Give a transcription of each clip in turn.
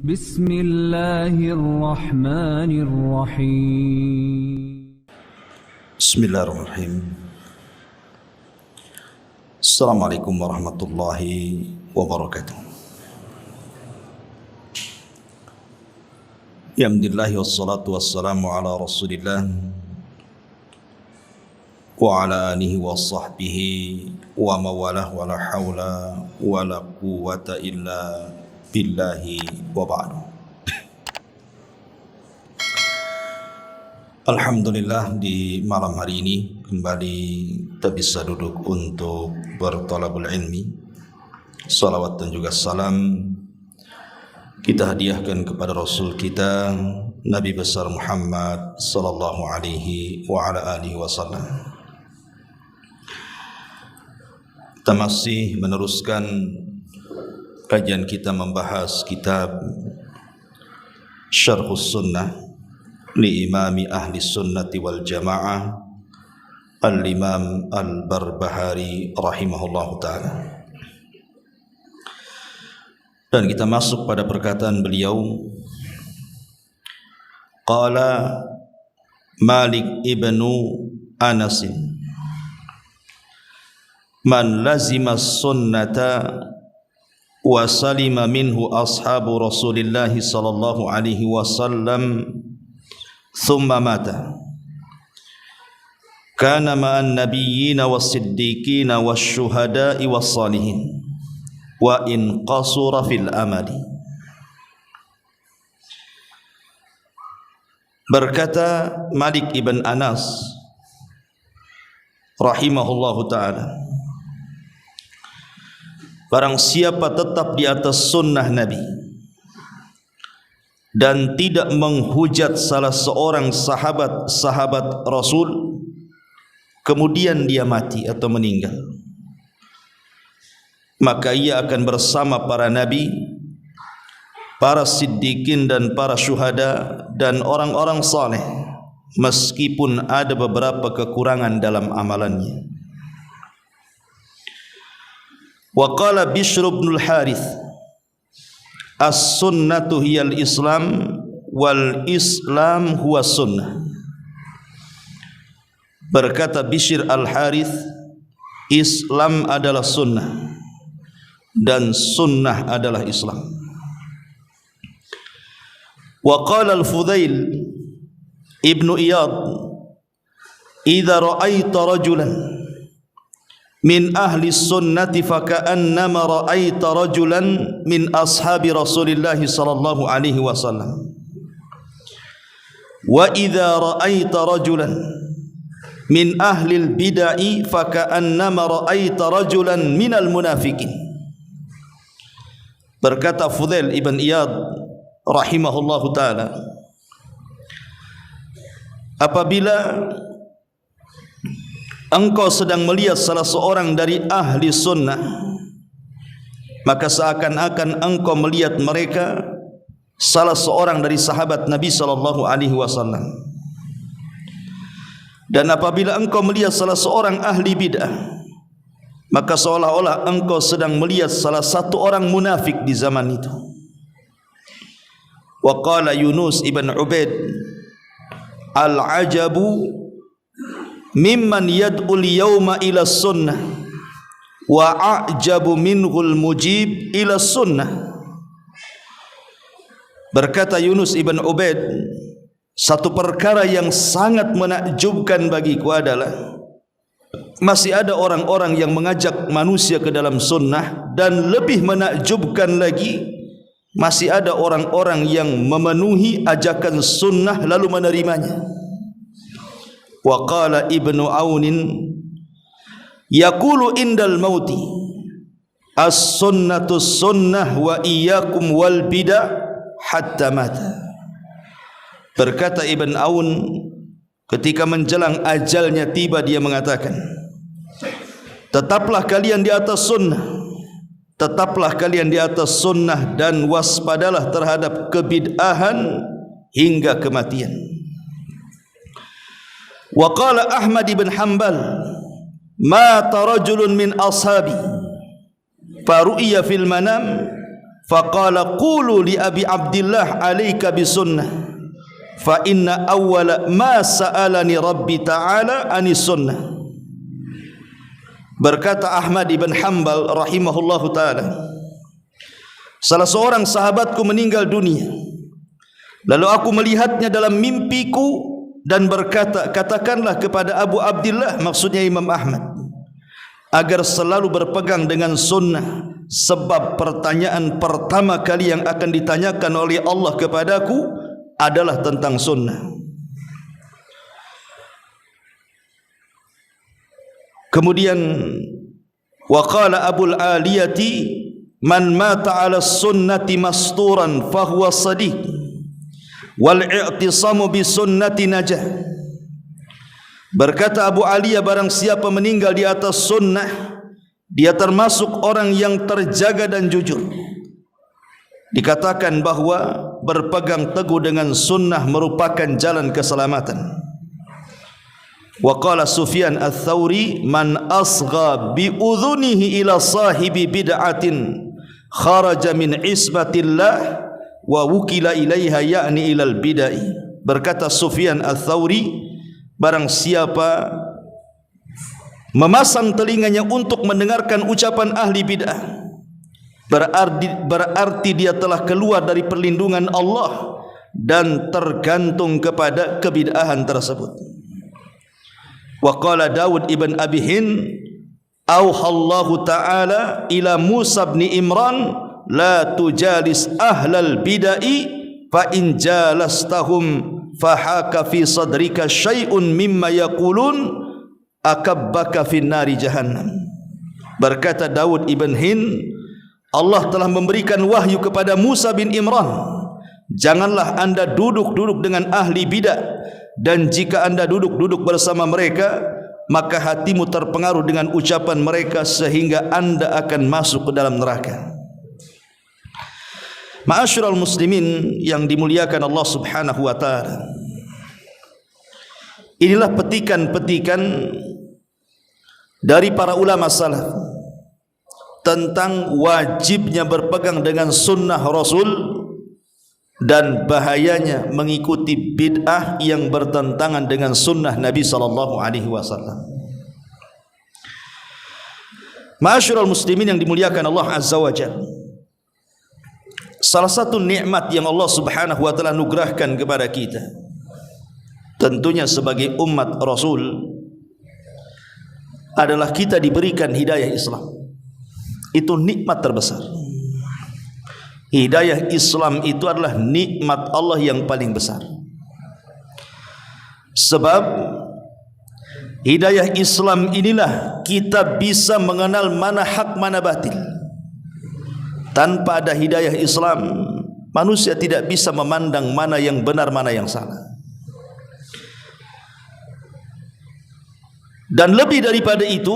بسم الله الرحمن الرحيم. بسم الله الرحمن الرحيم. السلام عليكم ورحمة الله وبركاته. Alhamdulillah wassalatu wassalamu ala rasulillah wa ala alihi wa sahbihi wa mawalah wa la hawla wa la quwwata illa billahi wa ba'du. Alhamdulillah, di malam hari ini kembali kita bisa duduk untuk bertolabul ilmi. Salawat dan juga salam kita hadiahkan kepada Rasul kita Nabi besar Muhammad sallallahu alaihi wa ala alihi wasallam. Kita masih meneruskan kajian kita membahas kitab Syarhus Sunnah li Imami Ahli Sunnati wal Jamaah Al-Imam Al-Barbahari rahimahullahu ta'ala. Dan kita masuk pada perkataan beliau, qala Malik ibnu Anas, man lazima sunnata wa salima minhu ashabu Rasulillah sallallahu alaihi wasallam thumma mata kana ma'an nabiyyina was-siddiqina wasyuhada'i was-salihin wa in qasura fil amali. Berkata Malik ibn Anas rahimahullahu ta'ala, barang siapa tetap di atas sunnah Nabi dan tidak menghujat salah seorang sahabat Rasul, kemudian dia mati atau meninggal, maka ia akan bersama para nabi, para siddiqin dan para syuhada dan orang-orang saleh, meskipun ada beberapa kekurangan dalam amalannya. Wa qala Bishr bin al-Harith, as-sunnatu hiyal Islam wal Islam huwa sunnah. Berkata Bishr al-Harith, Islam adalah sunnah dan sunnah adalah Islam. Wa qala al-Fudail ibnu Iyad, idza ra'aita rajulan min ahli sunnati faka'annama ra'aita rajulan min ashabi Rasulillah sallallahu alaihi wasallam, wa idza ra'aita rajulan min ahli al-bid'ah faka'annama ra'aita rajulan minal munafiqin. Berkata Fudail ibn Iyad rahimahullahu ta'ala, apabila engkau sedang melihat salah seorang dari ahli sunnah, maka seakan-akan engkau melihat mereka salah seorang dari sahabat Nabi sallallahu alaihi wasallam. Dan apabila engkau melihat salah seorang ahli bid'ah, maka seolah-olah engkau sedang melihat salah satu orang munafik di zaman itu. Wa qala Yunus ibn Ubaid, al-ajabu mimman yad'ul yawma ila sunnah wa a'jabu minhul mujib ila sunnah. Berkata Yunus ibn Ubaid, satu perkara yang sangat menakjubkan bagiku adalah masih ada orang-orang yang mengajak manusia ke dalam sunnah, dan lebih menakjubkan lagi masih ada orang-orang yang memenuhi ajakan sunnah lalu menerimanya. Wa qala Ibnu Aunin, yaqulu indal mauti as-sunnatu sunnah wa iyyakum wal bid'ah hatta mata. Berkata Ibn Aun ketika menjelang ajalnya tiba, dia mengatakan, tetaplah kalian di atas sunnah, tetaplah kalian di atas sunnah, dan waspadalah terhadap kebid'ahan hingga kematian. Wa qala Ahmad ibn Hanbal, mata rajulun min ashabi faru'iya fil manam faqala qulu li Abi Abdillah alayka bisunnah fa inna awwala ma sa'alani Rabbi ta'ala anis sunnah. Berkata Ahmad ibn Hanbal rahimahullahu ta'ala, salah seorang sahabatku meninggal dunia, lalu aku melihatnya dalam mimpiku dan berkata, katakanlah kepada Abu Abdillah, maksudnya Imam Ahmad, agar selalu berpegang dengan sunnah, sebab pertanyaan pertama kali yang akan ditanyakan oleh Allah kepadaku adalah tentang sunnah. Kemudian waqala Abul Aliyati, man mata ala sunnati masturan fahuwa sadiq wal i'tisamu bi sunnati najah. Berkata Abu Aliyah, barang siapa meninggal di atas sunnah, dia termasuk orang yang terjaga dan jujur. Dikatakan bahwa berpegang teguh dengan sunnah merupakan jalan keselamatan. Wa qala Sufyan ats-Tsauri, man asgha bi udhunihi ila sahibi bid'atin kharaja min isbatillah wa wukila ilaiha ya'ni ilal bid'ah. Berkata Sufyan ats-Tsauri, barang siapa memasang telinganya untuk mendengarkan ucapan ahli bid'ah, berarti dia telah keluar dari perlindungan Allah dan tergantung kepada kebid'ahan tersebut. Wa qala Daud ibn Abi Hind, auhallahu ta'ala ila Musa bin Imran, la tujalis ahlal bid'ah fa in jalastahum fahaka fi sadrika syai'un mimma yaqulun akabbaka fin nari jahannam. Berkata Daud ibn Hind, Allah telah memberikan wahyu kepada Musa bin Imran, janganlah anda duduk-duduk dengan ahli bidah, dan jika anda duduk-duduk bersama mereka, maka hatimu terpengaruh dengan ucapan mereka sehingga anda akan masuk ke dalam neraka. Ma'asyiral muslimin yang dimuliakan Allah Subhanahu wa taala, inilah petikan-petikan dari para ulama salaf tentang wajibnya berpegang dengan sunnah Rasul dan bahayanya mengikuti bid'ah yang bertentangan dengan sunnah Nabi sallallahu alaihi wasallam. Ma'asyiral muslimin yang dimuliakan Allah Azza wa Jalla, salah satu nikmat yang Allah Subhanahu wa taala anugerahkan kepada kita, tentunya sebagai umat Rasul, adalah kita diberikan hidayah Islam. Itu nikmat terbesar. Hidayah Islam itu adalah nikmat Allah yang paling besar. Sebab hidayah Islam inilah kita bisa mengenal mana hak mana batil. Tanpa ada hidayah Islam, manusia tidak bisa memandang mana yang benar mana yang salah. Dan lebih daripada itu,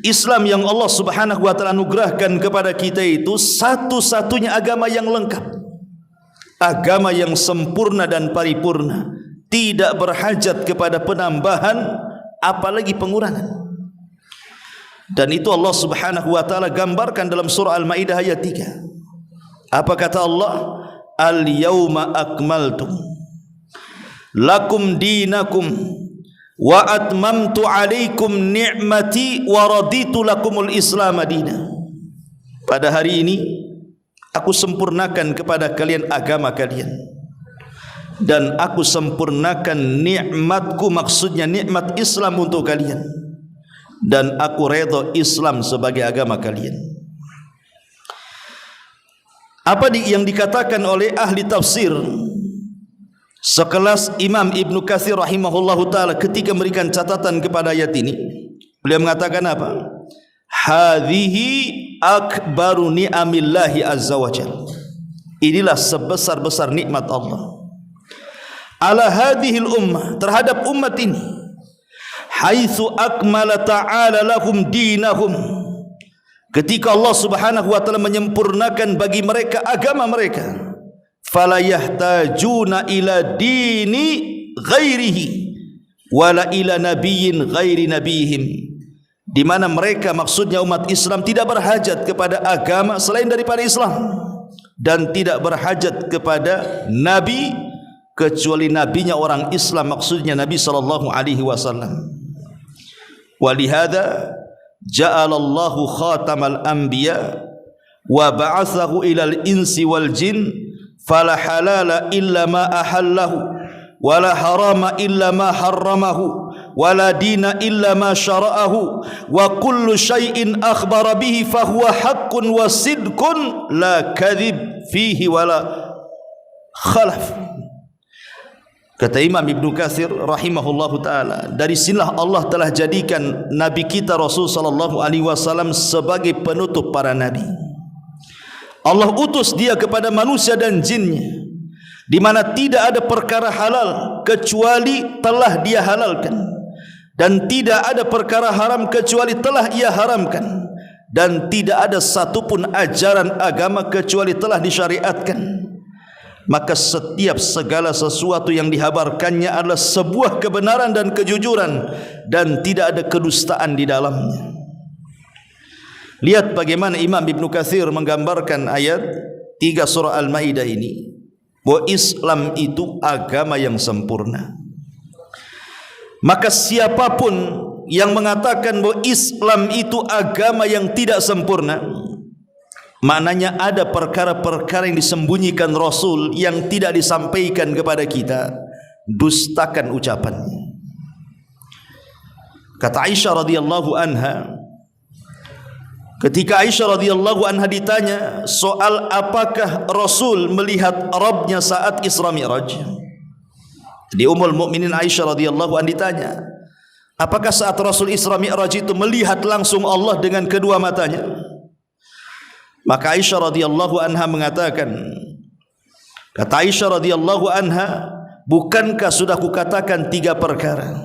Islam yang Allah Subhanahu wa taala anugerahkan kepada kita itu satu-satunya agama yang lengkap, agama yang sempurna dan paripurna, tidak berhajat kepada penambahan apalagi pengurangan. Dan itu Allah Subhanahu wa taala gambarkan dalam surah Al-Maidah ayat 3. Apa kata Allah? Al-yauma akmaltu lakum dinakum wa atmamtu alaikum ni'mati wa raditu lakumul Islam madina. Pada hari ini aku sempurnakan kepada kalian agama kalian, dan aku sempurnakan nikmatku, maksudnya nikmat Islam untuk kalian, dan aku redha Islam sebagai agama kalian. Apa yang dikatakan oleh ahli tafsir sekelas Imam Ibnu Katsir rahimahullahu taala ketika memberikan catatan kepada ayat ini? Beliau mengatakan apa? Hadhihi akbaru ni'amillahi azza wa jalla. Inilah sebesar-besar nikmat Allah ala hadhil ummah, terhadap umat ini, haitsu akmala ta'ala lahum dinahum, ketika Allah Subhanahu wa taala menyempurnakan bagi mereka agama mereka, fala yahtajuna ila dini ghairihi wala ila nabiyyin ghairi nabihim, di mana mereka, maksudnya umat Islam, tidak berhajat kepada agama selain daripada Islam, dan tidak berhajat kepada nabi kecuali nabinya orang Islam, maksudnya Nabi sallallahu alaihi wasallam. Walihada ja'alallahu khatamal anbiya wa ba'athahu ilal insi wal jin fala halala illa ma ahallahu wala harama illa ma harramahu wala dina illa ma syara'ahu wa kullu syai'in akhbara bihi fahuwa haqqun wa sidqun la kadhib fihi wala khalaf. Kata Imam Ibnu Katsir rahimahullahu taala, dari sinilah Allah telah jadikan nabi kita Rasul sallallahu alaihi wasallam sebagai penutup para nabi. Allah utus dia kepada manusia dan jinnya, di mana tidak ada perkara halal kecuali telah dia halalkan, dan tidak ada perkara haram kecuali telah ia haramkan, dan tidak ada satupun ajaran agama kecuali telah disyariatkan. Maka setiap segala sesuatu yang dihabarkannya adalah sebuah kebenaran dan kejujuran, dan tidak ada kedustaan di dalamnya. Lihat bagaimana Imam Ibnu Katsir menggambarkan ayat 3 surah Al-Maidah ini, bahwa Islam itu agama yang sempurna. Maka siapapun yang mengatakan bahwa Islam itu agama yang tidak sempurna, maknanya ada perkara-perkara yang disembunyikan Rasul yang tidak disampaikan kepada kita, dustakan ucapannya. Kata Aisyah radhiyallahu anha, ketika Aisyah radhiyallahu anha ditanya soal apakah Rasul melihat Rabbnya saat Isra Mi'raj, di Ummul Mukminin Aisyah radhiyallahu anha ditanya, apakah saat Rasul Isra Mi'raj itu melihat langsung Allah dengan kedua matanya? Maka Aisyah radhiyallahu anha mengatakan, kata Aisyah radhiyallahu anha, bukankah sudah kukatakan 3 perkara,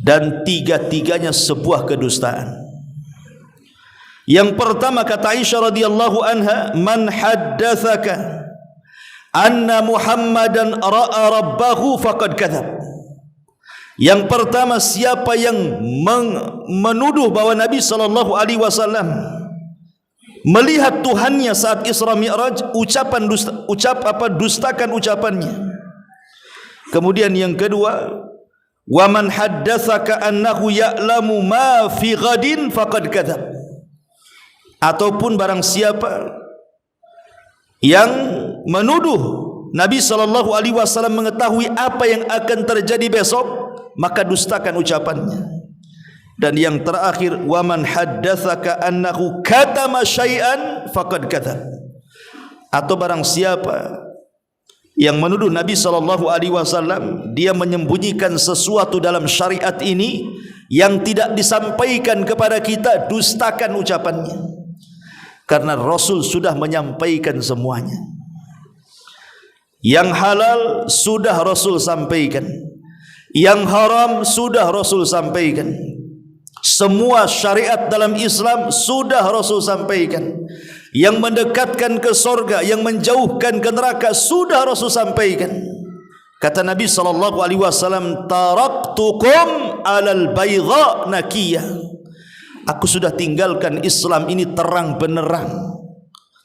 dan 3-tiganya sebuah kedustaan. Yang pertama, kata Aisyah radhiyallahu anha, man haddatsaka anna Muhammadan ra'a rabbahu faqad kadzab. Yang pertama, siapa yang menuduh bahwa Nabi sallallahu alaihi wasallam melihat Tuhannya saat Isra Mi'raj, dustakan ucapannya. Kemudian yang kedua, wa man haddatsaka annahu ya'lamu ma fi ghadin faqad kadzab. Ataupun barang siapa yang menuduh Nabi sallallahu alaihi wasallam mengetahui apa yang akan terjadi besok, maka dustakan ucapannya. Dan yang terakhir, wa man haddatsaka annahu katama syai'an faqad kadzab. Atau barang siapa yang menuduh Nabi sallallahu alaihi wasallam dia menyembunyikan sesuatu dalam syariat ini yang tidak disampaikan kepada kita, dustakan ucapannya. Karena Rasul sudah menyampaikan semuanya. Yang halal sudah Rasul sampaikan, yang haram sudah Rasul sampaikan. Semua syariat dalam Islam sudah Rasul sampaikan. Yang mendekatkan ke surga, yang menjauhkan ke neraka sudah Rasul sampaikan. Kata Nabi sallallahu alaihi wasallam, taraktukum alal baydha nakiyah. Aku sudah tinggalkan Islam ini terang benerang,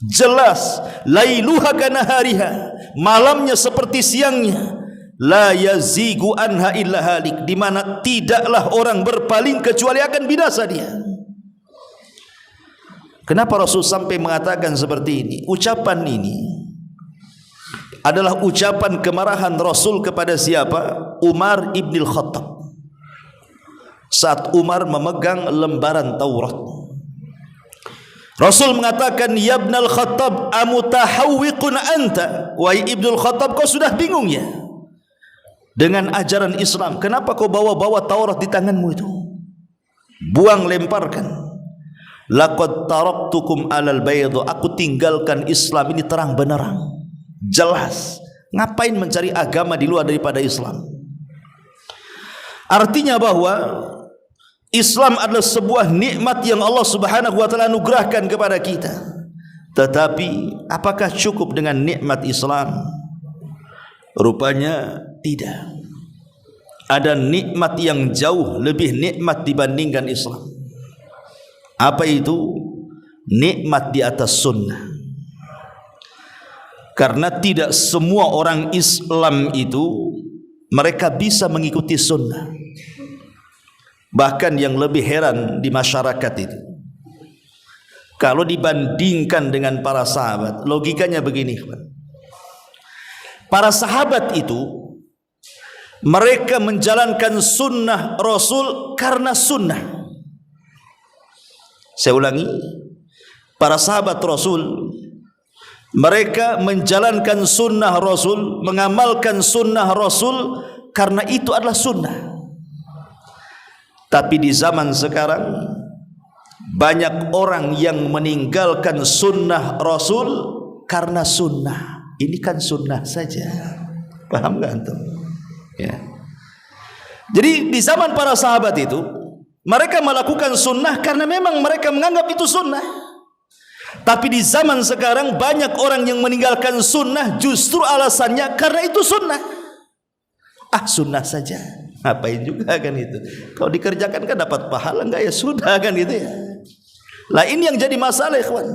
jelas, lailuha kanahariha, malamnya seperti siangnya, la yazigu anha illa halik, di mana tidaklah orang berpaling kecuali akan binasa dia. Kenapa Rasul sampai mengatakan seperti ini? Ucapan ini adalah ucapan kemarahan Rasul kepada siapa? Umar ibn al-Khattab. Saat Umar memegang lembaran Taurat, Rasul mengatakan, ya ibn al-Khattab amutahawwiqun anta, wahai ibn al-Khattab, kau sudah bingung ya dengan ajaran Islam? Kenapa kau bawa-bawa Taurat di tanganmu itu? Buang, lemparkan. Laqad taraktukum alal baydha, aku tinggalkan Islam ini terang benerang, jelas. Ngapain mencari agama di luar daripada Islam? Artinya bahwa Islam adalah sebuah nikmat yang Allah Subhanahu wa taala anugerahkan kepada kita. Tetapi apakah cukup dengan nikmat Islam? Rupanya tidak. Ada nikmat yang jauh lebih nikmat dibandingkan Islam. Apa itu? Nikmat di atas sunnah. Karena tidak semua orang Islam itu mereka bisa mengikuti sunnah. Bahkan yang lebih heran di masyarakat itu, kalau dibandingkan dengan para sahabat, logikanya begini, para sahabat itu mereka menjalankan sunnah Rasul karena sunnah. Saya ulangi, para sahabat Rasul mereka menjalankan sunnah Rasul, mengamalkan sunnah Rasul karena itu adalah sunnah. Tapi di zaman sekarang banyak orang yang meninggalkan sunnah Rasul karena sunnah. Ini kan sunnah saja. Paham gak antum? Ya. Jadi di zaman para sahabat itu mereka melakukan sunnah karena memang mereka menganggap itu sunnah. Tapi di zaman sekarang banyak orang yang meninggalkan sunnah justru alasannya karena itu sunnah. Sunnah saja, ngapain juga kan itu. Kalau dikerjakan kan dapat pahala, enggak ya sudah kan itu ya. Lah ini yang jadi masalah, ikhwan.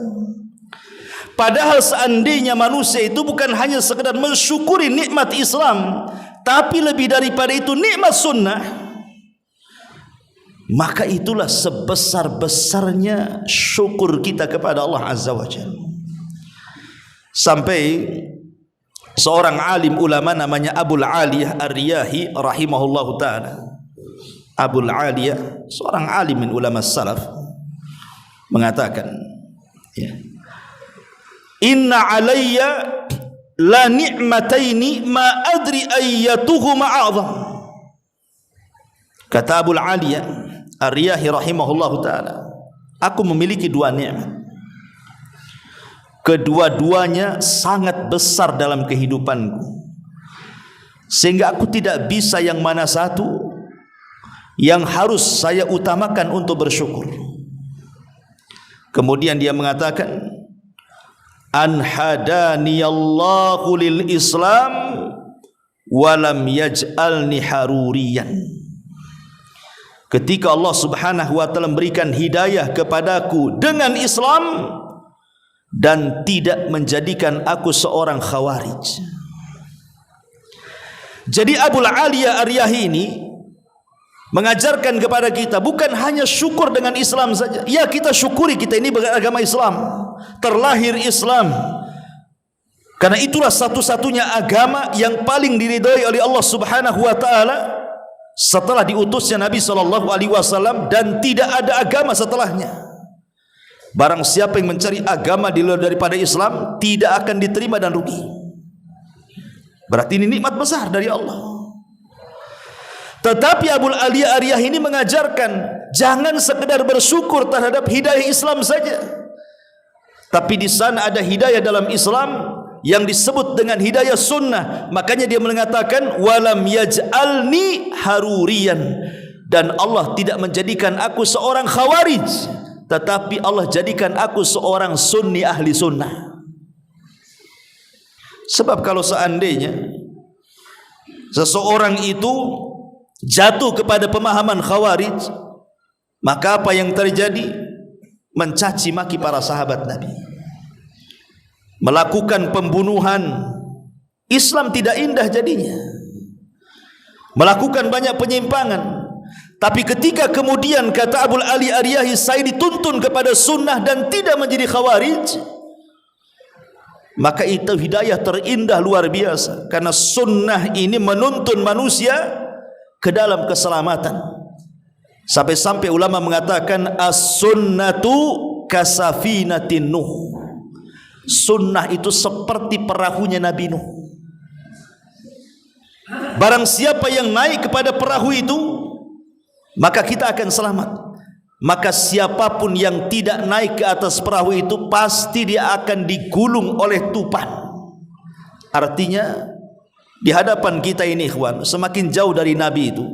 Padahal seandainya manusia itu bukan hanya sekedar mensyukuri nikmat Islam, tapi lebih daripada itu nikmat sunnah, maka itulah sebesar-besarnya syukur kita kepada Allah Azza wa Jalla. Sampai seorang alim ulama namanya Abul Aliyah Ar-Riyahi rahimahullahu ta'ala. Abul Aliyah, seorang alim min ulama salaf, mengatakan, ya, inna alayya la ni'mataini ma adri ayyatuhuma a'zam. Kata Abul Aliyah Ar-Riyahi rahimahullahu ta'ala, aku memiliki dua nikmat, kedua-duanya sangat besar dalam kehidupanku, sehingga aku tidak bisa yang mana satu yang harus saya utamakan untuk bersyukur. Kemudian dia mengatakan, an hadaniyallahu lil Islam walam yaj'alni haruriyan. Ketika Allah Subhanahu wa ta'ala memberikan hidayah kepadaku dengan Islam dan tidak menjadikan aku seorang khawarij. Jadi Abul Aliyah Ar-Riyahi ini mengajarkan kepada kita bukan hanya syukur dengan Islam saja. Ya, kita syukuri kita ini beragama Islam, terlahir Islam, karena itulah satu-satunya agama yang paling diridhai oleh Allah Subhanahu wa ta'ala setelah diutusnya Nabi SAW, dan tidak ada agama setelahnya. Barang siapa yang mencari agama di luar daripada Islam tidak akan diterima dan rugi. Berarti ini nikmat besar dari Allah. Tetapi Abul Aliyah Ar-Riyahi ini mengajarkan jangan sekedar bersyukur terhadap hidayah Islam saja, tapi di sana ada hidayah dalam Islam yang disebut dengan hidayah sunnah. Makanya dia mengatakan walam yaj'alni haruriyan, dan Allah tidak menjadikan aku seorang khawarij, tetapi Allah jadikan aku seorang sunni ahli sunnah. Sebab kalau seandainya seseorang itu jatuh kepada pemahaman khawarij, maka apa yang terjadi? Mencaci maki para sahabat Nabi, melakukan pembunuhan. Islam tidak indah jadinya, melakukan banyak penyimpangan. Tapi ketika kemudian kata Abul Aliyah Ar-Riyahi, saya dituntun kepada sunnah dan tidak menjadi khawarij, maka itu hidayah terindah luar biasa. Karena sunnah ini menuntun manusia ke dalam keselamatan. Sampai-sampai ulama mengatakan as-sunnatu kasafinatin Nuh. Sunnah itu seperti perahunya Nabi Nuh. Barang siapa yang naik kepada perahu itu, maka kita akan selamat. Maka siapapun yang tidak naik ke atas perahu itu, pasti dia akan digulung oleh tupan. Artinya di hadapan kita ini, ikhwan, semakin jauh dari Nabi itu,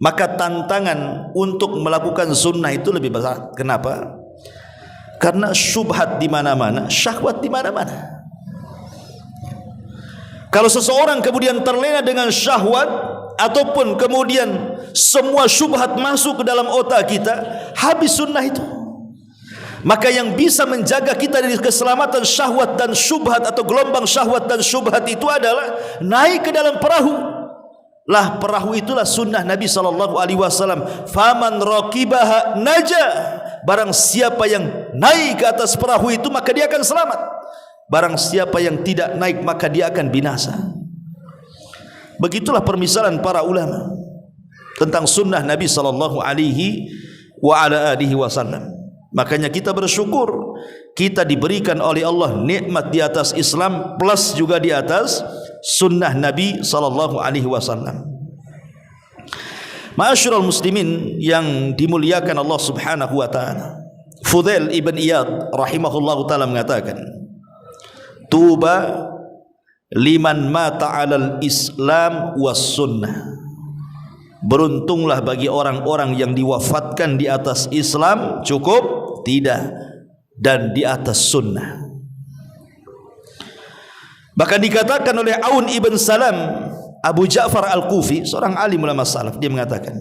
maka tantangan untuk melakukan sunnah itu lebih besar. Kenapa? Karena syubhat di mana-mana, syahwat di mana-mana. Kalau seseorang kemudian terlena dengan syahwat, ataupun kemudian semua syubhat masuk ke dalam otak kita, habis sunnah itu. Maka yang bisa menjaga kita dari keselamatan syahwat dan syubhat atau gelombang syahwat dan syubhat itu adalah naik ke dalam perahu. Lah perahu itulah sunnah Nabi SAW. Faman raqibaha naja. Barang siapa yang naik ke atas perahu itu maka dia akan selamat. Barang siapa yang tidak naik maka dia akan binasa. Begitulah permisalan para ulama tentang sunnah Nabi SAW. Makanya kita bersyukur kita diberikan oleh Allah nikmat di atas Islam plus juga di atas sunnah Nabi SAW. Ma'asyiral muslimin yang dimuliakan Allah Subhanahu wa taala. Fudail ibn Iyad rahimahullahu taala mengatakan, "Tuba liman mata 'alal Islam was sunnah." Beruntunglah bagi orang-orang yang diwafatkan di atas Islam, cukup? Tidak, dan di atas sunnah. Bahkan dikatakan oleh Aun ibn Salam Abu Ja'far al-Kufi, seorang alim ulama salaf, dia mengatakan,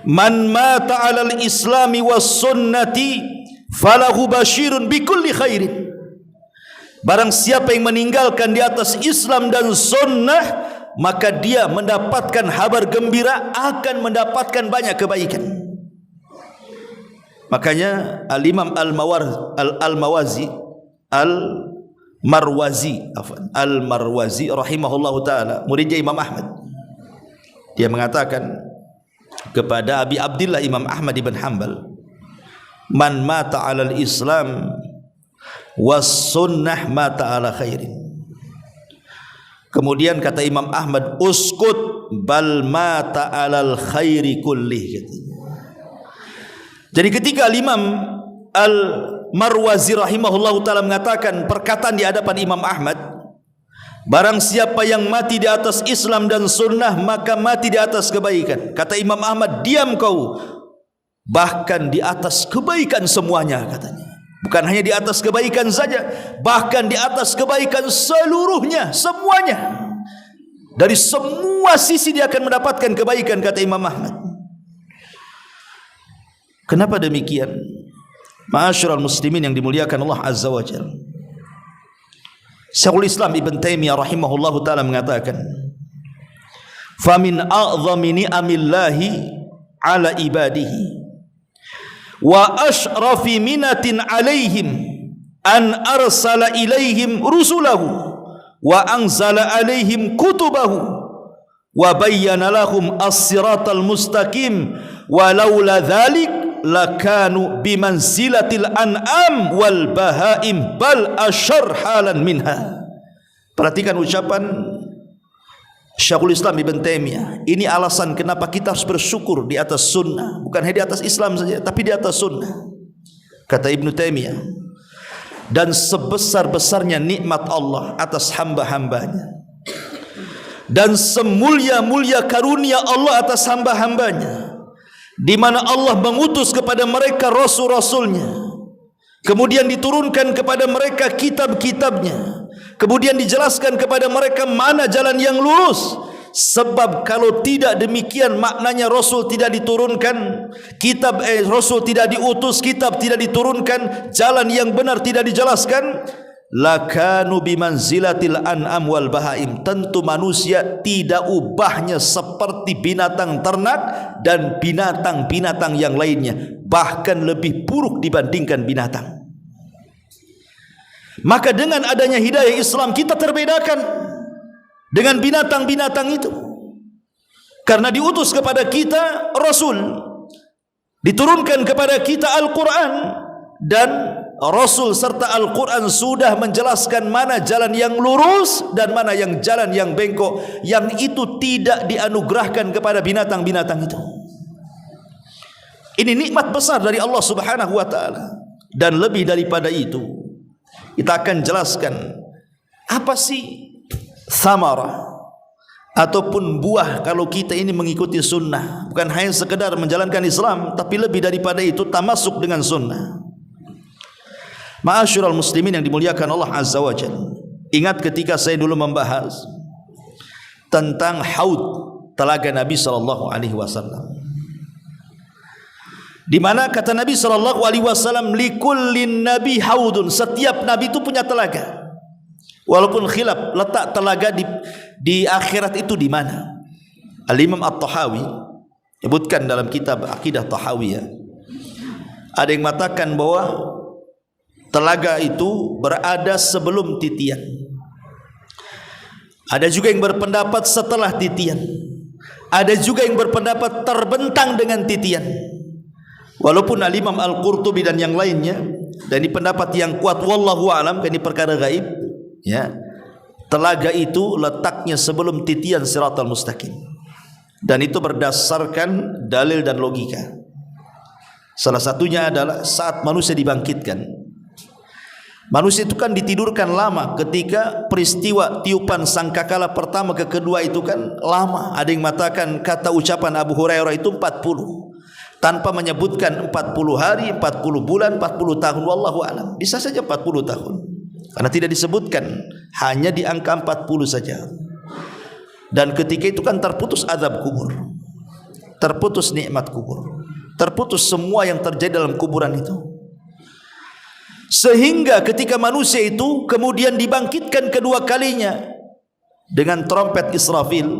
"Man mata 'alal islami was sunnati falahu basyirun bikulli khairin." Barang siapa yang meninggalkan di atas Islam dan sunnah, maka dia mendapatkan kabar gembira akan mendapatkan banyak kebaikan. Makanya Al-Imam Al-Marwazi rahimahullahu taala, muridnya Imam Ahmad, dia mengatakan kepada Abi Abdillah Imam Ahmad ibn Hanbal, "Man mata 'alal Islam was sunnah mata 'ala khairin." Kemudian kata Imam Ahmad, "Uskut bal mata 'alal khairi kullih." Jadi ketika Imam Al-Marwazi rahimahullahu taala mengatakan perkataan di hadapan Imam Ahmad, barang siapa yang mati di atas Islam dan sunnah maka mati di atas kebaikan. Kata Imam Ahmad, "Diam kau, bahkan di atas kebaikan semuanya," katanya. Bukan hanya di atas kebaikan saja, bahkan di atas kebaikan seluruhnya, semuanya. Dari semua sisi dia akan mendapatkan kebaikan, kata Imam Ahmad. Kenapa demikian? Ma'asyiral muslimin yang dimuliakan Allah Azza wa Jalla. Syekhul Islam Ibn Taimiyah rahimahullahu taala mengatakan, "Famin a'dhami ni'amillahi 'ala ibadihi wa ashrafi minatin 'alaihim an arsala ilaihim rusulahu wa anzala 'alaihim kutubahu wa bayyana lahum as-siratal mustaqim wa laula dzalik lakanu bimanzilatil an'am wal bahaim bal asyar halan minha." Perhatikan ucapan Syekhul Islam Ibn Taimiyah. Ini alasan kenapa kita harus bersyukur di atas sunnah, bukan hanya di atas Islam saja, tapi di atas sunnah. Kata Ibn Taimiyah, dan sebesar-besarnya nikmat Allah atas hamba-hambanya, dan semulia-mulia karunia Allah atas hamba-hambanya, di mana Allah mengutus kepada mereka rasul-rasulnya, kemudian diturunkan kepada mereka kitab-kitabnya, kemudian dijelaskan kepada mereka mana jalan yang lurus. Sebab kalau tidak demikian maknanya Rasul tidak diturunkan, Rasul tidak diutus, kitab tidak diturunkan, jalan yang benar tidak dijelaskan, lakanu bimanzilatil an'am wal bahaim. Tentu manusia tidak ubahnya seperti binatang ternak dan binatang-binatang yang lainnya, bahkan lebih buruk dibandingkan binatang. Maka dengan adanya hidayah Islam kita terbedakan dengan binatang-binatang itu, karena diutus kepada kita Rasul, diturunkan kepada kita Al-Quran, dan Rasul serta Al-Quran sudah menjelaskan mana jalan yang lurus dan mana yang jalan yang bengkok, yang itu tidak dianugerahkan kepada binatang-binatang itu. Ini nikmat besar dari Allah Subhanahu wa taala. Dan lebih daripada itu, kita akan jelaskan apa sih samara ataupun buah kalau kita ini mengikuti sunnah. Bukan hanya sekedar menjalankan Islam, tapi lebih daripada itu tamasuk dengan sunnah. Ma'asyiral muslimin yang dimuliakan Allah Azza wa Jalla, ingat ketika saya dulu membahas tentang haud, telaga Nabi SAW, Di mana kata Nabi SAW, likullin nabi haudun, setiap nabi itu punya telaga. Walaupun khilaf letak telaga di akhirat itu di mana. Al-Imam At-Tahawi sebutkan dalam kitab Aqidah Tahawiyah, ada yang mengatakan bahwa telaga itu berada sebelum titian. Ada juga yang berpendapat setelah titian. Ada juga yang berpendapat terbentang dengan titian. Walaupun Al-Imam Al-Qurtubi dan yang lainnya, dan ini pendapat yang kuat wallahu alam, ini perkara gaib, ya, telaga itu letaknya sebelum titian Siratal Mustaqim, dan itu berdasarkan dalil dan logika. Salah satunya adalah saat manusia dibangkitkan. Manusia itu kan ditidurkan lama. Ketika peristiwa tiupan sangkakala pertama ke kedua itu kan lama. Ada yang mengatakan kata ucapan Abu Hurairah itu 40, tanpa menyebutkan 40 hari, 40 bulan, 40 tahun. Wallahu a'lam. Bisa saja 40 tahun, karena tidak disebutkan, hanya di angka 40 saja. Dan ketika itu kan terputus azab kubur, terputus nikmat kubur, terputus semua yang terjadi dalam kuburan itu. Sehingga ketika manusia itu kemudian dibangkitkan kedua kalinya dengan trompet Israfil,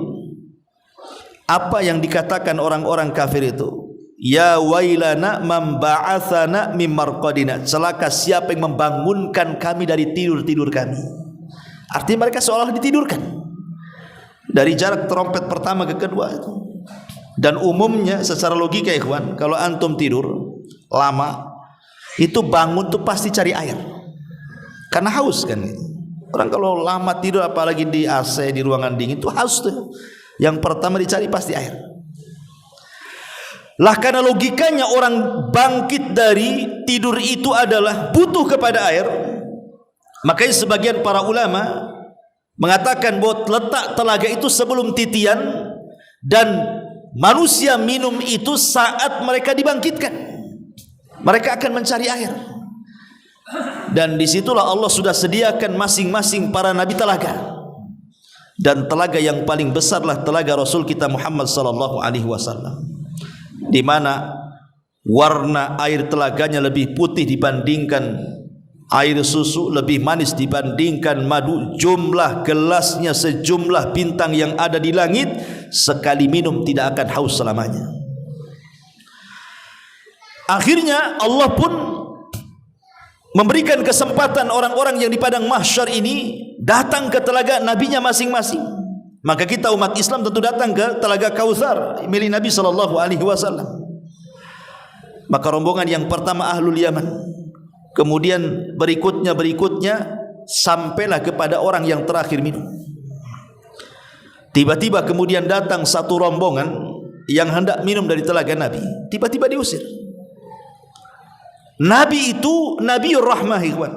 apa yang dikatakan orang-orang kafir itu? Ya wailana man ba'atsana mim marqadina, celaka siapa yang membangunkan kami dari tidur-tidur kami. Artinya mereka seolah ditidurkan dari jarak trompet pertama ke kedua itu. Dan umumnya secara logika ikhwan, kalau antum tidur lama itu bangun tuh pasti cari air, karena haus kan. Orang kalau lama tidur apalagi di AC, di ruangan dingin itu haus tuh. Yang pertama dicari pasti air. Lah karena logikanya orang bangkit dari tidur itu adalah butuh kepada air, makanya sebagian para ulama mengatakan bahwa letak telaga itu sebelum titian, dan manusia minum itu saat mereka dibangkitkan. Mereka akan mencari air, dan disitulah Allah sudah sediakan masing-masing para nabi telaga. Dan telaga yang paling besarlah telaga Rasul kita Muhammad sallallahu alaihi wasallam, di mana warna air telaganya lebih putih dibandingkan air susu, lebih manis dibandingkan madu, jumlah gelasnya sejumlah bintang yang ada di langit, sekali minum tidak akan haus selamanya. Akhirnya Allah pun memberikan kesempatan orang-orang yang di padang mahsyar ini datang ke telaga nabinya masing-masing. Maka kita umat Islam tentu datang ke telaga Kautsar milik Nabi sallallahu alaihi wasallam. Maka rombongan yang pertama Ahlul Yaman, kemudian berikutnya sampailah kepada orang yang terakhir minum. Tiba-tiba kemudian datang satu rombongan yang hendak minum dari telaga Nabi, tiba-tiba diusir. Nabi itu Nabiur Rahmah ikhwan.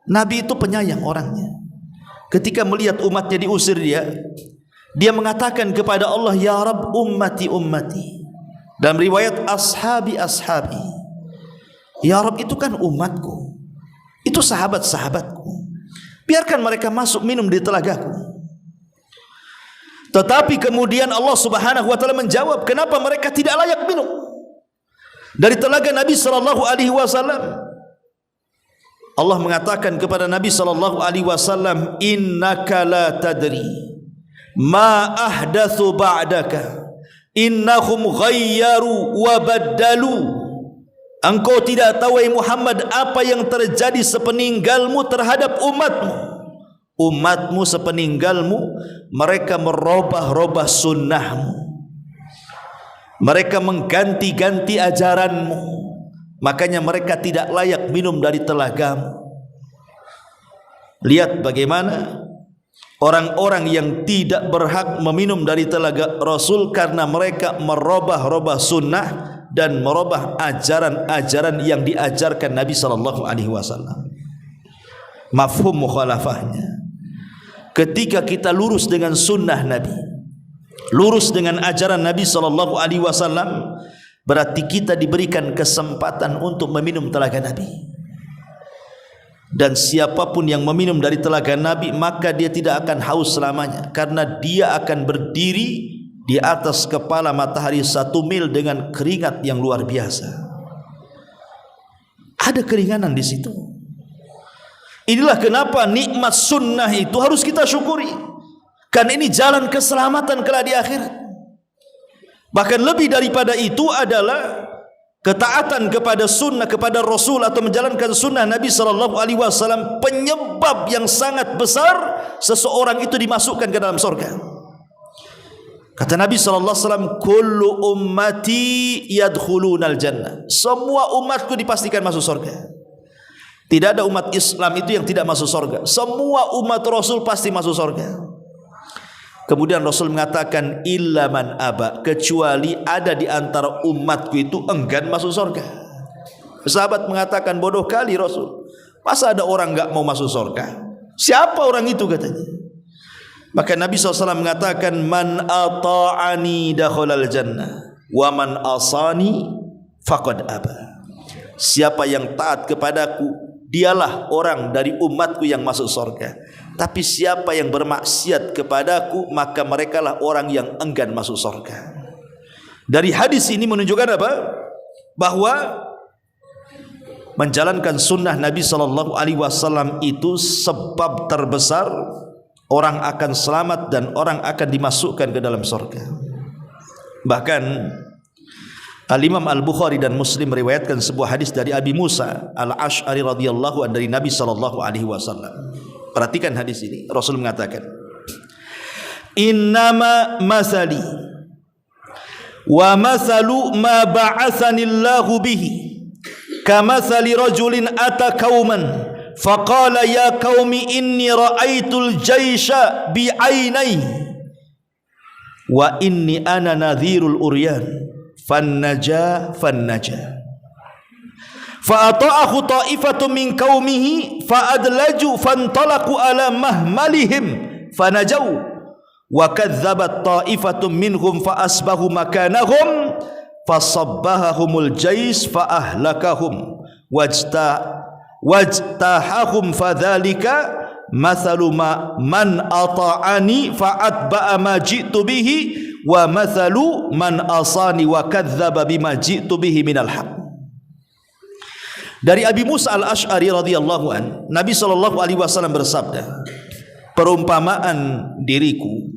Nabi itu penyayang orangnya. Ketika melihat umatnya diusir, dia mengatakan kepada Allah, ya Rabb, ummati ummati. Dalam riwayat ashabi ashabi. Ya Rabb, itu kan umatku, itu sahabat-sahabatku, biarkan mereka masuk minum di telagaku. Tetapi kemudian Allah Subhanahu wa taala menjawab, kenapa mereka tidak layak minum dari telaga Nabi sallallahu alaihi wasallam? Allah mengatakan kepada Nabi sallallahu alaihi wasallam, innaka la tadri ma ahdatsu ba'daka innahum ghayyaru wa baddalu. Engkau tidak tahu wahai Muhammad apa yang terjadi sepeninggalmu terhadap umatmu. Umatmu sepeninggalmu mereka merubah-rubah sunnahmu, mereka mengganti-ganti ajaranmu, makanya mereka tidak layak minum dari telagamu. Lihat bagaimana orang-orang yang tidak berhak meminum dari telaga Rasul karena mereka merubah-rubah sunnah dan merubah ajaran-ajaran yang diajarkan Nabi sallallahu alaihi wasallam. Mafhum mukhalafahnya, ketika kita lurus dengan sunnah Nabi, lurus dengan ajaran Nabi sallallahu alaihi wasallam, berarti kita diberikan kesempatan untuk meminum telaga Nabi. Dan siapapun yang meminum dari telaga Nabi, maka dia tidak akan haus selamanya, karena dia akan berdiri di atas kepala matahari 1 mil dengan keringat yang luar biasa. Ada keringanan di situ. Inilah kenapa nikmat sunnah itu harus kita syukuri. Karena ini jalan keselamatan kelak di akhirat. Bahkan lebih daripada itu adalah ketaatan kepada sunnah, kepada Rasul atau menjalankan sunnah Nabi SAW penyebab yang sangat besar seseorang itu dimasukkan ke dalam surga. Kata Nabi SAW, kullu ummati yadkhulunal jannah. Semua umatku dipastikan masuk surga. Tidak ada umat Islam itu yang tidak masuk surga. Semua umat Rasul pasti masuk surga. Kemudian Rasul mengatakan illa man aba, kecuali ada di antara umatku itu enggan masuk surga. Sahabat mengatakan, bodoh kali Rasul, masa ada orang enggak mau masuk surga? Siapa orang itu katanya? Maka Nabi SAW mengatakan man ata'ani dakhalal jannah wa man asani faqad aba. Siapa yang taat kepadaku, dialah orang dari umatku yang masuk surga. Tapi siapa yang bermaksiat kepadaku, maka merekalah orang yang enggan masuk surga. Dari hadis ini menunjukkan apa? Bahwa menjalankan sunnah Nabi SAW itu sebab terbesar orang akan selamat dan orang akan dimasukkan ke dalam surga. Bahkan Al-Imam Al-Bukhari dan Muslim meriwayatkan sebuah hadis dari Abi Musa Al-Ash'ari radhiyallahu anhu dari Nabi SAW. Perhatikan hadis ini. Rasul mengatakan, innama masali wa masalu ma ba'athanillahu bihi kamathali rajulin ata qauman faqala ya qaumi inni ra'aitul jaysha bi'ainai wa inni ana nadhirul uryan fannaja fa'ata'ahu ta'ifatun min qaumihi fa'adlaju fantalaqu ala mahmalihim fanajau wa kadzabat ta'ifatun minhum fa'asbahu makanahum fasabbahahumul jais fa'ahlakahum wajtahahum fadzalika mathalu man ata'ani fa'atba'a ma ji'tu bihi wa mathalu man asani wa kadzdzaba bima ji'tu bihi minal haqq. Dari Abi Musa Al-Ash'ari radhiyallahu an, Nabi SAW bersabda, perumpamaan diriku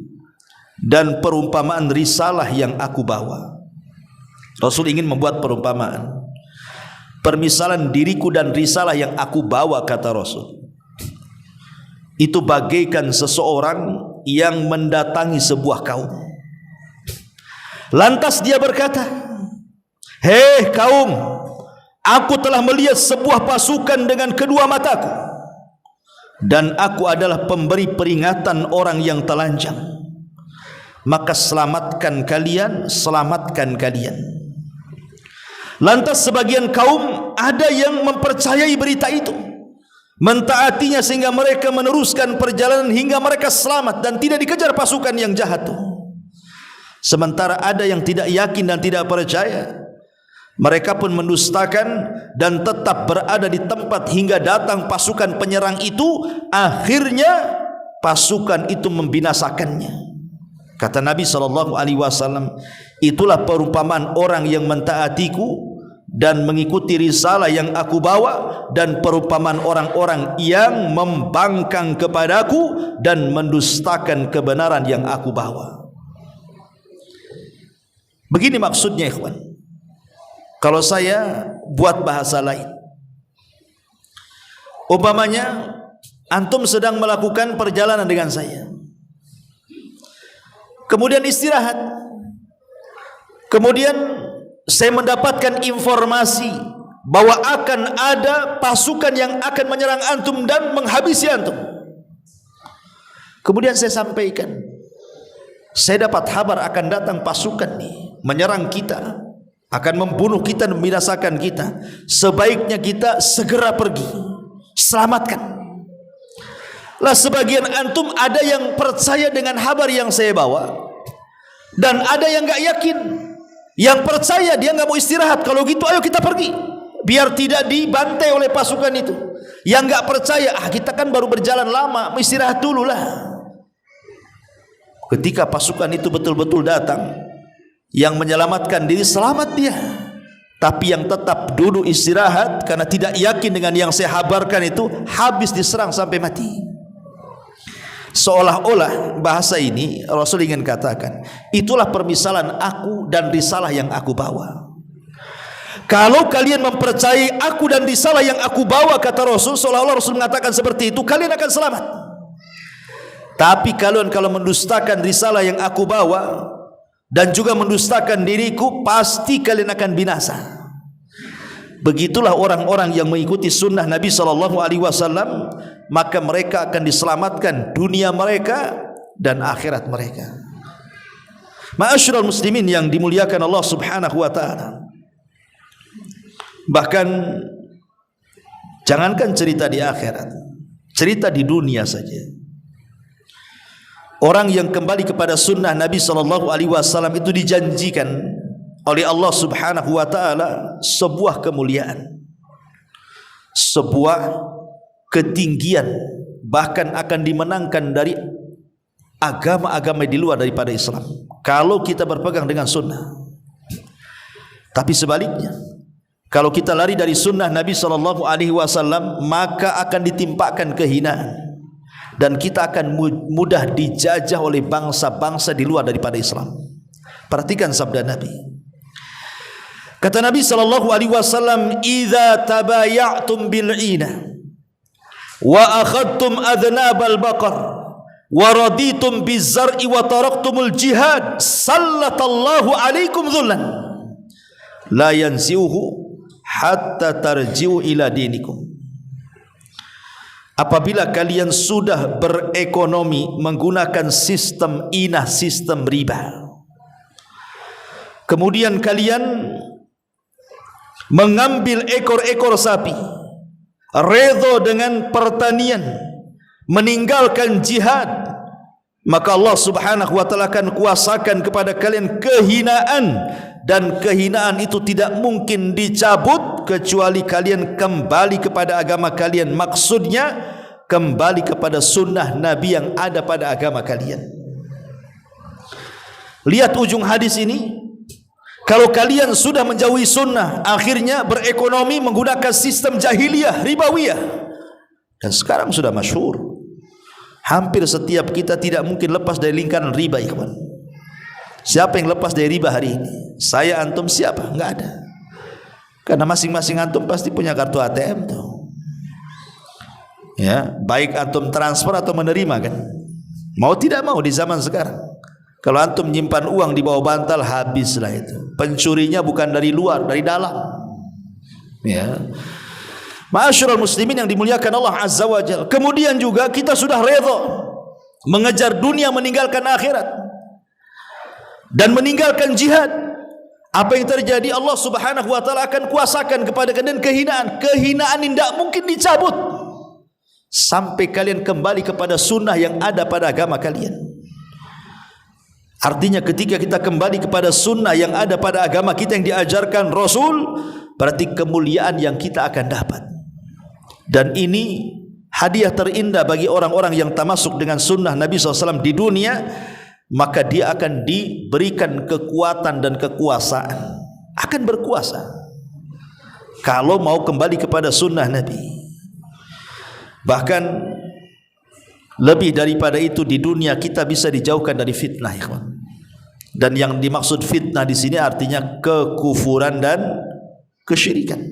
dan perumpamaan risalah yang aku bawa. Rasul ingin membuat perumpamaan, permisalan diriku dan risalah yang aku bawa, kata Rasul, itu bagaikan seseorang yang mendatangi sebuah kaum. Lantas dia berkata, hei kaum, aku telah melihat sebuah pasukan dengan kedua mataku, dan aku adalah pemberi peringatan orang yang telanjang. Maka selamatkan kalian. Lantas sebagian kaum ada yang mempercayai berita itu, mentaatinya sehingga mereka meneruskan perjalanan hingga mereka selamat dan tidak dikejar pasukan yang jahat itu. Sementara ada yang tidak yakin dan tidak percaya, mereka pun mendustakan dan tetap berada di tempat hingga datang pasukan penyerang itu. Akhirnya pasukan itu membinasakannya. Kata Nabi SAW, itulah perumpamaan orang yang mentaatiku dan mengikuti risalah yang aku bawa, dan perumpamaan orang-orang yang membangkang kepadaku dan mendustakan kebenaran yang aku bawa. Begini maksudnya, ikhwan. Kalau saya buat bahasa lain, umpamanya antum sedang melakukan perjalanan dengan saya, kemudian istirahat, kemudian saya mendapatkan informasi bahwa akan ada pasukan yang akan menyerang antum dan menghabisi antum. Kemudian saya sampaikan, saya dapat kabar akan datang pasukan nih menyerang kita, akan membunuh kita dan membinasakan kita. Sebaiknya kita segera pergi, selamatkan. Lah sebagian antum ada yang percaya dengan kabar yang saya bawa, dan ada yang enggak yakin. Yang percaya dia enggak mau istirahat. Kalau gitu ayo kita pergi, biar tidak dibantai oleh pasukan itu. Yang enggak percaya, kita kan baru berjalan lama, istirahat dulu lah. Ketika pasukan itu betul-betul datang, yang menyelamatkan diri selamat dia, tapi yang tetap duduk istirahat karena tidak yakin dengan yang saya habarkan itu, habis diserang sampai mati. Seolah-olah bahasa ini Rasul ingin katakan, itulah permisalan aku dan risalah yang aku bawa. Kalau kalian mempercayai aku dan risalah yang aku bawa, kata Rasul, seolah-olah Rasul mengatakan seperti itu, kalian akan selamat. Tapi kalian kalau mendustakan risalah yang aku bawa dan juga mendustakan diriku, pasti kalian akan binasa. Begitulah orang-orang yang mengikuti sunnah Nabi SAW, maka mereka akan diselamatkan dunia mereka dan akhirat mereka. Ma'asyiral muslimin yang dimuliakan Allah Subhanahu wa taala. Bahkan jangankan cerita di akhirat, cerita di dunia saja. Orang yang kembali kepada sunnah Nabi SAW itu dijanjikan oleh Allah Subhanahu wa taala sebuah kemuliaan, sebuah ketinggian, bahkan akan dimenangkan dari agama-agama di luar daripada Islam kalau kita berpegang dengan sunnah. Tapi sebaliknya, kalau kita lari dari sunnah Nabi SAW, maka akan ditimpakan kehinaan dan kita akan mudah dijajah oleh bangsa-bangsa di luar daripada Islam. Perhatikan sabda Nabi. Kata Nabi SAW, "Idza tabaya'tum bil'ina wa akhadtum adnabal baqar wa raditum bizzar'i wa taraktumul jihad, sallatallahu alaikum dhullan la yanzi'uhu hatta tarji'u ila dinikum." Apabila kalian sudah berekonomi menggunakan sistem inah, sistem riba, kemudian kalian mengambil ekor-ekor sapi, redha dengan pertanian, meninggalkan jihad, maka Allah Subhanahu wa taala akan kuasakan kepada kalian kehinaan, dan kehinaan itu tidak mungkin dicabut kecuali kalian kembali kepada agama kalian. Maksudnya kembali kepada sunnah Nabi yang ada pada agama kalian. Lihat ujung hadis ini. Kalau kalian sudah menjauhi sunnah, akhirnya berekonomi menggunakan sistem jahiliyah, ribawiyah, dan sekarang sudah masyhur. Hampir setiap kita tidak mungkin lepas dari lingkaran riba, ikhwan. Siapa yang lepas dari riba hari ini? Saya, antum, siapa? Enggak ada. Karena masing-masing antum pasti punya kartu ATM tuh. Ya, baik antum transfer atau menerima kan. Mau tidak mau di zaman sekarang. Kalau antum menyimpan uang di bawah bantal, habislah itu. Pencurinya bukan dari luar, dari dalam. Ya. Ma'asyiral muslimin yang dimuliakan Allah Azza wa Jalla. Kemudian juga kita sudah redha mengejar dunia, meninggalkan akhirat dan meninggalkan jihad. Apa yang terjadi? Allah Subhanahu wa taala akan kuasakan kepada kalian kehinaan. Kehinaan ini tidak mungkin dicabut sampai kalian kembali kepada sunnah yang ada pada agama kalian. Artinya ketika kita kembali kepada sunnah yang ada pada agama kita yang diajarkan Rasul, berarti kemuliaan yang kita akan dapat. Dan ini hadiah terindah bagi orang-orang yang tamasuk dengan sunnah Nabi SAW di dunia. Maka dia akan diberikan kekuatan dan kekuasaan, akan berkuasa kalau mau kembali kepada sunnah Nabi. Bahkan lebih daripada itu, di dunia kita bisa dijauhkan dari fitnah, ikhwan. Dan yang dimaksud fitnah di sini artinya kekufuran dan kesyirikan.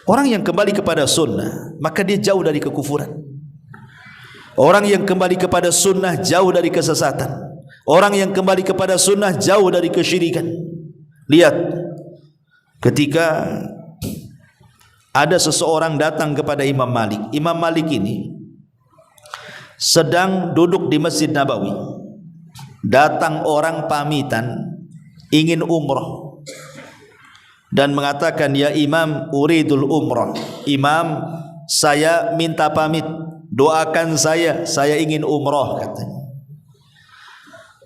Orang yang kembali kepada sunnah, maka dia jauh dari kekufuran. Orang yang kembali kepada sunnah jauh dari kesesatan. Orang yang kembali kepada sunnah jauh dari kesyirikan. Lihat, ketika ada seseorang datang kepada Imam Malik. Imam Malik ini sedang duduk di Masjid Nabawi. Datang orang pamitan ingin umrah dan mengatakan, "Ya Imam, uridul umrah." "Imam, saya minta pamit, doakan saya ingin umrah," katanya.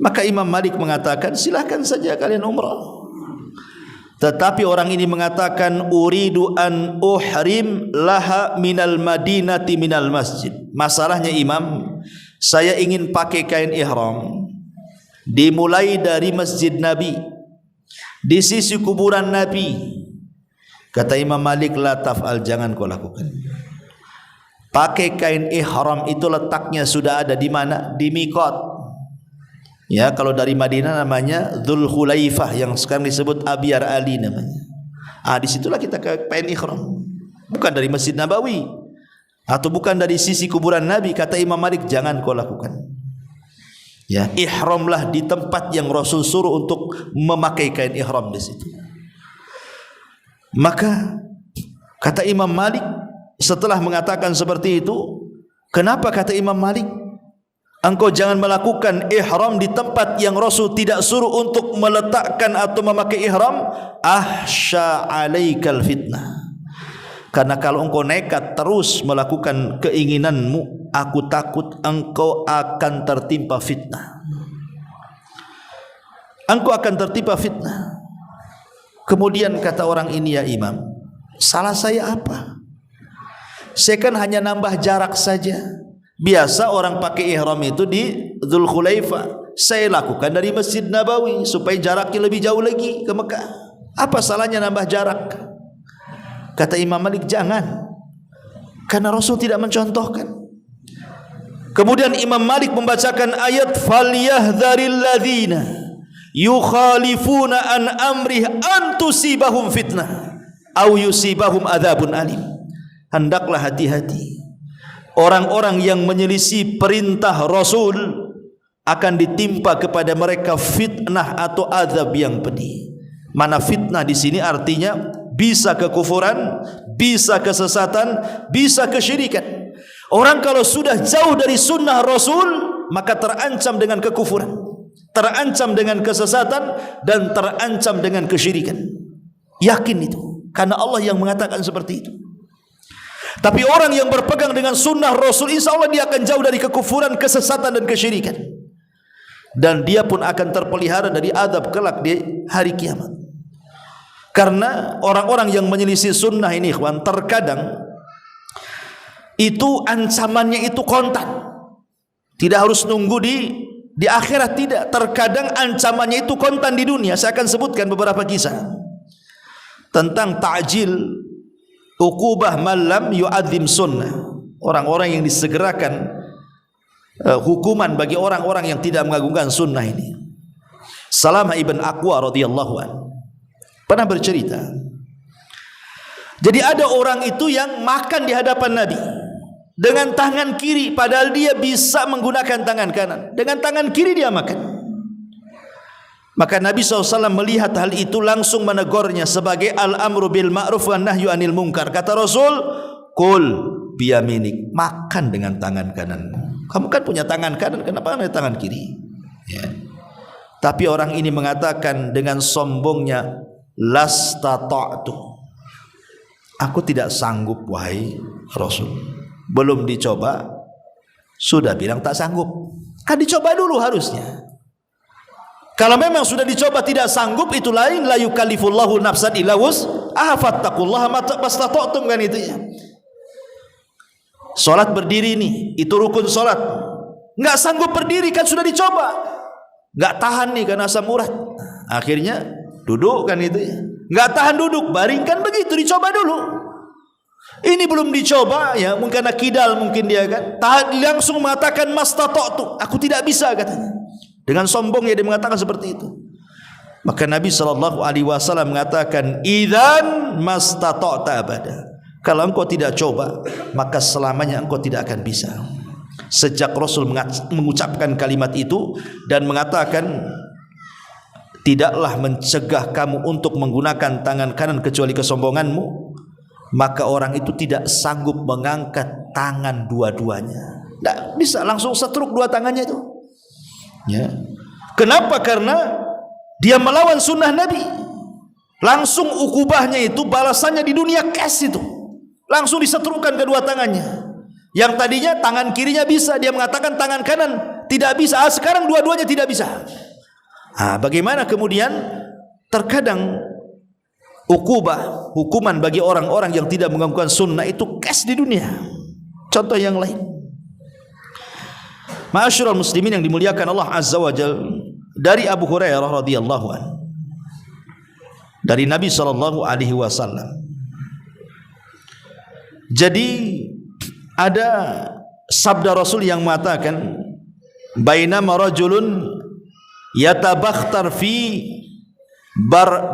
Maka Imam Malik mengatakan, "Silahkan saja kalian umrah." Tetapi orang ini mengatakan, "Uridu an uhrim laha minal madinati minal masjid." Masalahnya, Imam, saya ingin pakai kain ihram dimulai dari Masjid Nabi, di sisi kuburan Nabi. Kata Imam Malik, la taf'al, jangan kau lakukan. Pakai kain ihram itu letaknya sudah ada di mana? Di miqat. Ya, kalau dari Madinah namanya Dzul Khulaifah, yang sekarang disebut Abyar Ali namanya. Disitulah kita ke kain ihram. Bukan dari Masjid Nabawi atau bukan dari sisi kuburan Nabi. Kata Imam Malik, jangan kau lakukan. Ya, ihramlah di tempat yang Rasul suruh untuk memakai kain ihram di situ. Maka kata Imam Malik, setelah mengatakan seperti itu, kenapa kata Imam Malik engkau jangan melakukan ihram di tempat yang Rasul tidak suruh untuk meletakkan atau memakai ihram? Ahsya alaikal fitnah. Karena kalau engkau nekat terus melakukan keinginanmu, aku takut engkau akan tertimpa fitnah. Engkau akan tertimpa fitnah. Kemudian kata orang ini, ya Imam, salah saya apa? Saya kan hanya nambah jarak saja. Biasa orang pakai ihram itu di Dzul Khulaifah. Saya lakukan dari Masjid Nabawi supaya jaraknya lebih jauh lagi ke Mekah. Apa salahnya nambah jarak? Kata Imam Malik, jangan. Karena Rasul tidak mencontohkan. Kemudian Imam Malik membacakan ayat falyahdharil ladzina yukhalifuna an amrih an tusibahum fitnah au yusibahum adzabun alim. Hendaklah hati-hati orang-orang yang menyelisih perintah Rasul, akan ditimpa kepada mereka fitnah atau azab yang pedih. Mana fitnah di sini artinya bisa kekufuran, bisa kesesatan, bisa kesyirikan. Orang kalau sudah jauh dari sunnah Rasul, maka terancam dengan kekufuran, terancam dengan kesesatan, dan terancam dengan kesyirikan. Yakin itu, karena Allah yang mengatakan seperti itu. Tapi orang yang berpegang dengan sunnah Rasul, insya Allah dia akan jauh dari kekufuran, kesesatan, dan kesyirikan. Dan dia pun akan terpelihara dari azab kelak di hari kiamat. Karena orang-orang yang menyelisih sunnah ini, ikhwan, terkadang itu ancamannya itu kontan. Tidak harus nunggu di akhirat, tidak. Terkadang ancamannya itu kontan di dunia. Saya akan sebutkan beberapa kisah tentang ta'jil uqubah man lam yu'adzim sunnah. Orang-orang yang disegerakan hukuman bagi orang-orang yang tidak mengagungkan sunnah ini. Salamah ibn Aqwa radhiyallahu anhu pernah bercerita. Jadi ada orang itu yang makan di hadapan Nabi dengan tangan kiri, padahal dia bisa menggunakan tangan kanan. Dengan tangan kiri dia makan. Maka Nabi SAW melihat hal itu, langsung menegurnya sebagai al-amru bil ma'ruf wa nahyu anil munkar. Kata Rasul, kul biyaminik, makan dengan tangan kanan. Kamu kan punya tangan kanan, kenapa dengan tangan kiri? Ya. Tapi orang ini mengatakan dengan sombongnya, lastata'tu, aku tidak sanggup wahai Rasul. Belum dicoba sudah bilang tak sanggup. Kan dicoba dulu harusnya. Kalau memang sudah dicoba tidak sanggup, itu lain. La yukallifullahu nafsan illa wus'aha fattaqullaha mastata'tum, kan itu ya. Salat berdiri nih, itu rukun salat. Enggak sanggup berdiri, kan sudah dicoba. Enggak tahan nih karena asam urat. Akhirnya duduk, kan itu ya. Enggak tahan duduk, baringkan, begitu dicoba dulu. Ini belum dicoba ya, mungkin karena kidal mungkin dia kan. Langsung mengatakan mastata'tu, aku tidak bisa katanya. Dengan sombongnya dia mengatakan seperti itu. Maka Nabi SAW mengatakan, idzan mastata'ta abada. Kalau engkau tidak coba, maka selamanya engkau tidak akan bisa. Sejak Rasul mengucapkan kalimat itu dan mengatakan, tidaklah mencegah kamu untuk menggunakan tangan kanan kecuali kesombonganmu, maka orang itu tidak sanggup mengangkat tangan dua-duanya. Tidak bisa, langsung setruk dua tangannya itu. Ya. Kenapa? Karena dia melawan sunnah Nabi. Langsung ukubahnya itu, balasannya di dunia cash itu. Langsung disetrukkan kedua tangannya. Yang tadinya tangan kirinya bisa, dia mengatakan tangan kanan tidak bisa. Sekarang dua-duanya tidak bisa. Bagaimana kemudian terkadang ukubah, hukuman bagi orang-orang yang tidak mengganggukan sunnah itu cash di dunia. Contoh yang lain, ma'asyiral muslimin yang dimuliakan Allah Azza wa Jalla, dari Abu Hurairah radhiyallahu anhu dari Nabi sallallahu alaihi wasallam. Jadi ada sabda Rasul yang mengatakan, bainama rajulun yatabakhtar fi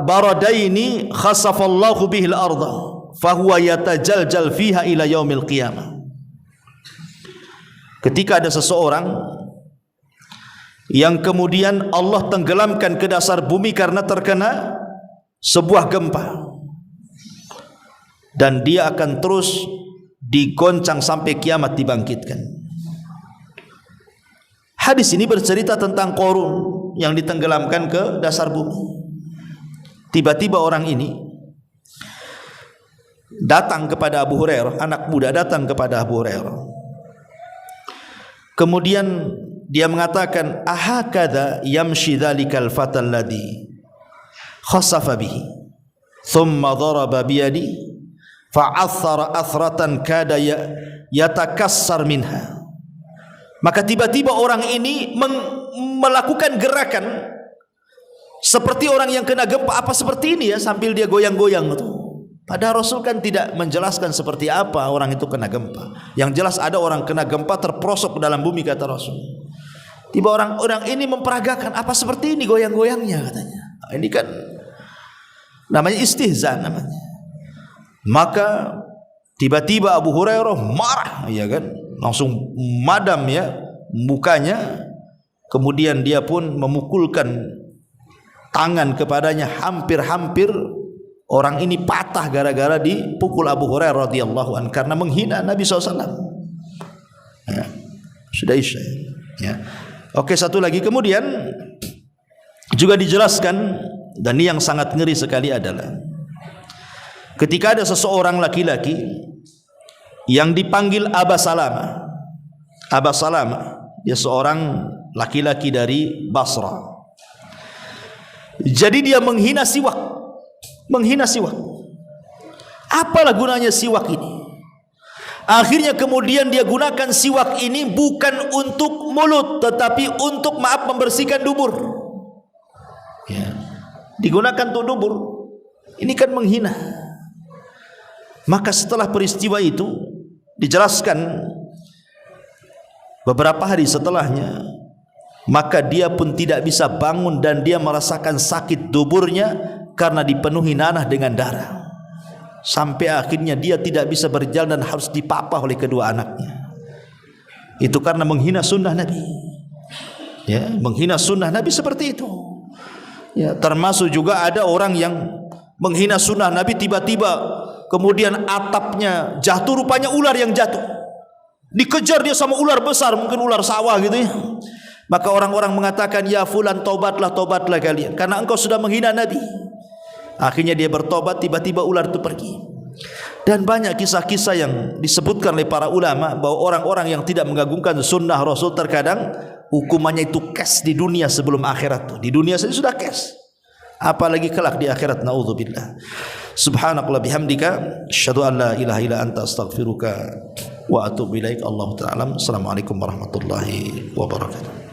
baradaini khasafallahu bihil arda fahuwa yatajaljal fiha ila yaumil qiyamah. Ketika ada seseorang yang kemudian Allah tenggelamkan ke dasar bumi karena terkena sebuah gempa, dan dia akan terus digoncang sampai kiamat dibangkitkan. Hadis ini bercerita tentang Qarun yang ditenggelamkan ke dasar bumi. Tiba-tiba orang ini datang kepada Abu Hurairah, anak muda datang kepada Abu Hurairah. Kemudian dia mengatakan, ahakadha yamshi dhalikal fatal ladhi khasafa bihi thumma dharaba biyadi fa'athara athratan kada yatakassar minha. Maka tiba-tiba orang ini melakukan gerakan seperti orang yang kena gempa. Apa seperti ini ya, sambil dia goyang-goyang itu. Padahal Rasul kan tidak menjelaskan seperti apa orang itu kena gempa. Yang jelas ada orang kena gempa terperosok ke dalam bumi, kata Rasul. Tiba orang ini memperagakan, apa seperti ini goyang-goyangnya, katanya. Ini kan namanya istihza namanya. Maka tiba-tiba Abu Hurairah marah, ya kan, langsung madam ya mukanya. Kemudian dia pun memukulkan tangan kepadanya, hampir-hampir orang ini patah gara-gara dipukul Abu Hurairah radhiyallahu anhu karena menghina Nabi SAW. Ya, sudah isya. Ya. Oke, satu lagi kemudian juga dijelaskan, dan ini yang sangat ngeri sekali adalah ketika ada seseorang laki-laki yang dipanggil Aba Salama. Aba Salama, dia seorang laki-laki dari Basra. Jadi dia menghina siwak. Menghina siwak. Apalah gunanya siwak ini? Akhirnya kemudian dia gunakan siwak ini bukan untuk mulut, tetapi untuk, maaf, membersihkan dubur. Ya. Digunakan untuk dubur. Ini kan menghina. Maka setelah peristiwa itu dijelaskan, beberapa hari setelahnya, maka dia pun tidak bisa bangun dan dia merasakan sakit duburnya karena dipenuhi nanah dengan darah. Sampai akhirnya dia tidak bisa berjalan dan harus dipapah oleh kedua anaknya. Itu karena menghina sunnah Nabi. Ya, menghina sunnah Nabi seperti itu. Ya, termasuk juga ada orang yang menghina sunnah Nabi, tiba-tiba kemudian atapnya jatuh, rupanya ular yang jatuh. Dikejar dia sama ular besar, mungkin ular sawah gitu ya. Maka orang-orang mengatakan, ya fulan, tobatlah kalian, karena engkau sudah menghina Nabi. Akhirnya dia bertobat, tiba-tiba ular itu pergi. Dan banyak kisah-kisah yang disebutkan oleh para ulama bahwa orang-orang yang tidak mengagungkan sunnah Rasul terkadang hukumannya itu kes di dunia sebelum akhirat. Di dunia saja sudah kes, apalagi kelak di akhirat. Naudzubillah. Subhanakallah bihamdika, asyhadu an la ilaha illa anta, astaghfiruka wa atubu ilaik. Allahu ta'ala. Assalamualaikum warahmatullahi wabarakatuh.